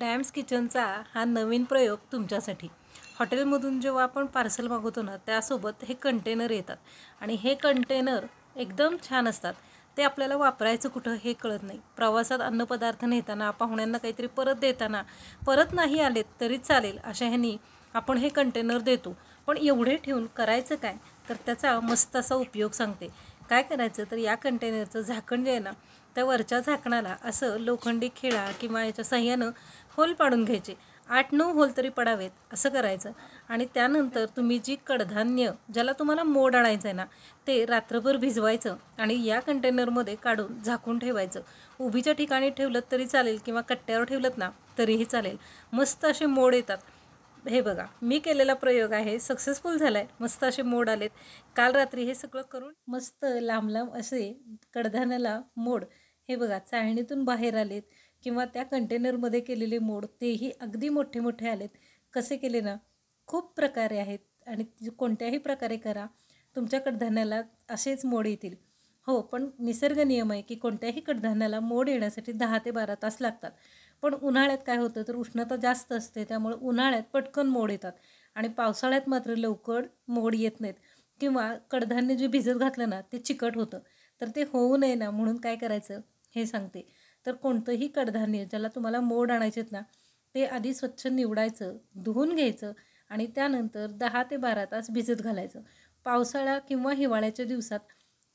Dams किचनचा हा नवीन प्रयोग तुमच्यासाठी. हॉटेलमधून जेव्हा आपण पार्सल मागवतो ना, त्यासोबत हे कंटेनर येतात आणि हे कंटेनर एकदम छान असतात. ते आपल्याला वापरायचं कुठं हे कळत नाही. प्रवासात अन्नपदार्थ नेताना, पाहुण्यांना काहीतरी परत देताना, परत नाही आलेत तरी चालेल अशा ह्यानी आपण हे कंटेनर देतो. पण एवढे ठेवून करायचं काय? तर त्याचा मस्त असा उपयोग सांगते. काय करायचं तर या कंटेनरचं झाकण जे आहे ना, त्या वरच्या झाकणाला असं लोखंडी खिळा किंवा याच्या साह्यानं होल पाडून घ्यायचे. 8-9 होल तरी पडावेत असं करायचं. आणि त्यानंतर तुम्ही जी कडधान्य ज्याला तुम्हाला मोड आणायचं आहे ना, ते रात्रभर भिजवायचं आणि या कंटेनरमध्ये काढून झाकून ठेवायचं. उभीच्या ठिकाणी ठेवलं तरी चालेल किंवा कट्ट्यावर ठेवलं ना तरीही चालेल. मस्त असे मोड येतात. हे बघा, मी केलेला प्रयोग आहे, सक्सेसफुल झाला आहे. मस्त असे मोड आलेत. काल रात्री हे सगळं करून मस्त लांब लांब असे कडधान्याला मोड हे बघा चाळणीतून बाहेर आलेत किंवा त्या कंटेनरमध्ये केलेले मोड तेही अगदी मोठे मोठे आलेत. कसे केले ना, खूप प्रकारे आहेत आणि कोणत्याही प्रकारे करा, तुमच्या कडधान्याला असेच मोड येतील. हो, पण निसर्ग नियम आहे की कोणत्याही कडधान्याला मोड येण्यासाठी 10 ते 12 तास लागतात. पण उन्हाळ्यात काय होतं तर उष्णता जास्त असते, त्यामुळे उन्हाळ्यात पटकन मोड येतात आणि पावसाळ्यात मात्र लवकर मोड येत नाहीत किंवा कडधान्य जे भिजत घातलं ना ते चिकट होतं. तर ते होऊ नये ना म्हणून काय करायचं हे सांगते. तर कोणतंही कडधान्य ज्याला तुम्हाला मोड आणायचे आहेत ना, ते आधी स्वच्छ निवडायचं, धुवून घ्यायचं आणि त्यानंतर 10 ते 12 तास भिजत घालायचं. पावसाळा किंवा हिवाळ्याच्या दिवसात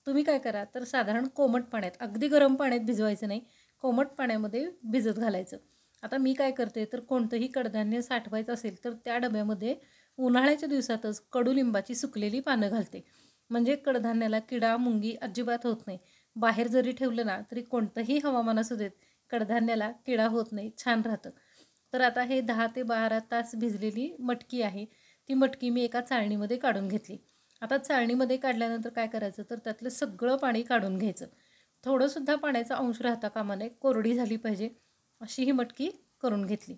तुम्ही काय करा तर साधारण कोमट पाण्यात, अगदी गरम पाण्यात भिजवायचं नाही, कोमट पाण्यामध्ये भिजत घालायचं. आता मी काय करते तर कोणतंही कडधान्य साठवायचं असेल तर त्या डब्यामध्ये उन्हाळ्याच्या दिवसातच कडुलिंबाची सुकलेली पानं घालते. म्हणजे कडधान्याला किडा मुंगी अजिबात होत नाही. बाहेर जरी ठेवलं ना तरी कोणतंही हवामान असू देत, कडधान्याला किडा होत नाही, छान राहतं. तर आता हे 10 ते 12 तास भिजलेली मटकी आहे. ती मटकी मी एका चाळणीमध्ये काढून घेतली. आता चाळणीमध्ये काढल्यानंतर काय करायचं तर त्यातलं सगळं पाणी काढून घ्यायचं. थोडंसुद्धा पाण्याचा अंश राहता कामा नये, कोरडी झाली पाहिजे अशी ही मटकी करून घेतली.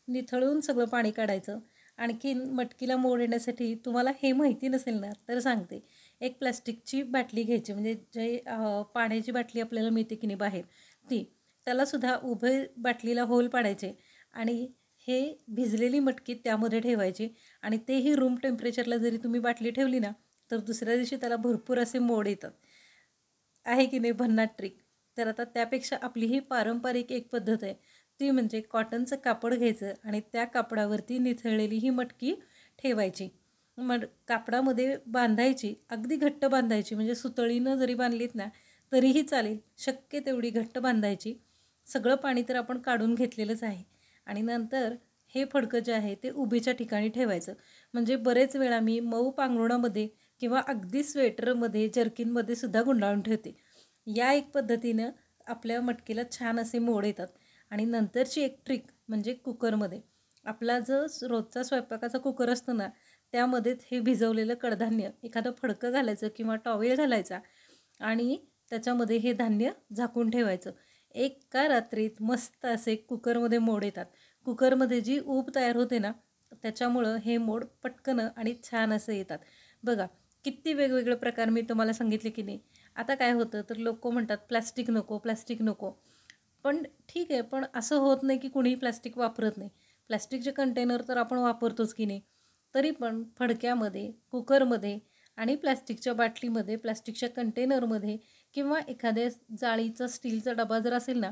निथळून सगळं पाणी काढायचं. आणखीन मटकीला मोड येण्यासाठी तुम्हाला हे माहिती नसेल ना तर सांगते. एक प्लास्टिकची बाटली घ्यायची, म्हणजे जे पाण्याची बाटली आपल्याला मिळते की नाही बाहेर ती. त्यालासुद्धा उभे बाटलीला होल पाडायचे आणि हे भिजलेली मटकी त्यामध्ये ठेवायची आणि तेही रूम टेम्परेचरला जरी तुम्ही बाटली ठेवली ना तर दुसऱ्या दिवशी त्याला भरपूर असे मोड येतात. आहे की नाही भन्नाट ट्रिक. तर आता त्यापेक्षा आपली ही पारंपरिक एक पद्धत आहे, ती म्हणजे कॉटनचं कापड घ्यायचं आणि त्या कापडावरती निथळलेली ही मटकी ठेवायची. मग कापडामध्ये बांधायची, अगदी घट्ट बांधायची, म्हणजे सुतळीनं जरी बांधलीत ना तरीही चालेल, शक्य तेवढी घट्ट बांधायची. सगळं पाणी तर आपण काढून घेतलेलंच आहे आणि नंतर हे फडकं जे आहे ते उभीच्या ठिकाणी ठेवायचं. म्हणजे बरेच वेळा मी मऊ पांघरुणामध्ये किंवा अगदी स्वेटरमध्ये, जर्किनमध्ये सुद्धा गुंडाळून ठेवते. या एक पद्धतीनं आपल्या मटकीला छान असे मोड येतात. आणि नंतरची एक ट्रिक म्हणजे कुकरमध्ये, आपला जो रोजचा स्वयंपाकाचा कुकर असतो ना त्यामध्येच हे भिजवलेलं कडधान्य एखादं फडकं घालायचं किंवा टॉवेल घालायचा आणि त्याच्यामध्ये हे धान्य झाकून ठेवायचं. एका रात्रीत मस्त असे कुकरमध्ये मोड येतात. कुकरमध्ये जी ऊब तयार होते ना त्याच्यामुळं हे मोड पटकन आणि छान असं येतात. बघा, किती वेगवेगळे प्रकार मी तुम्हाला सांगितले की नाही. आता काय होतं तर लोक म्हणतात प्लॅस्टिक नको, प्लॅस्टिक नको. पण ठीक आहे, पण असं होत नाही की कुणीही प्लॅस्टिक वापरत नाही. प्लॅस्टिकचे कंटेनर तर आपण वापरतोच की नाही. तरी पण फडक्यामध्ये, कुकरमध्ये आणि प्लॅस्टिकच्या बाटलीमध्ये, प्लॅस्टिकच्या कंटेनरमध्ये किंवा एखाद्या जाळीचा स्टीलचा डबा जर असेल ना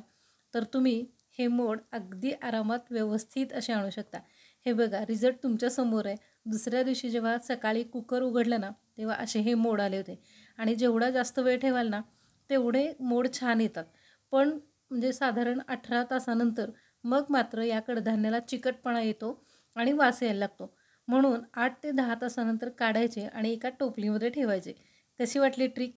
तर तुम्ही हे मोड अगदी आरामात व्यवस्थित असे आणू शकता. हे बघा, रिझल्ट तुमच्यासमोर आहे. दुसऱ्या दिवशी जेव्हा सकाळी कुकर उघडलं ना तेव्हा असे हे मोड आले होते आणि जेवढा जास्त वेळ ठेवाल ना तेवढे मोड छान येतात. पण म्हणजे साधारण 18 तासानंतर मग मात्र या कडधान्याला चिकटपणा येतो आणि वास यायला लागतो. म्हणून 8 ते 10 तासानंतर काढायचे आणि एका टोपलीमध्ये ठेवायचे. कशी वाटली ट्रिक?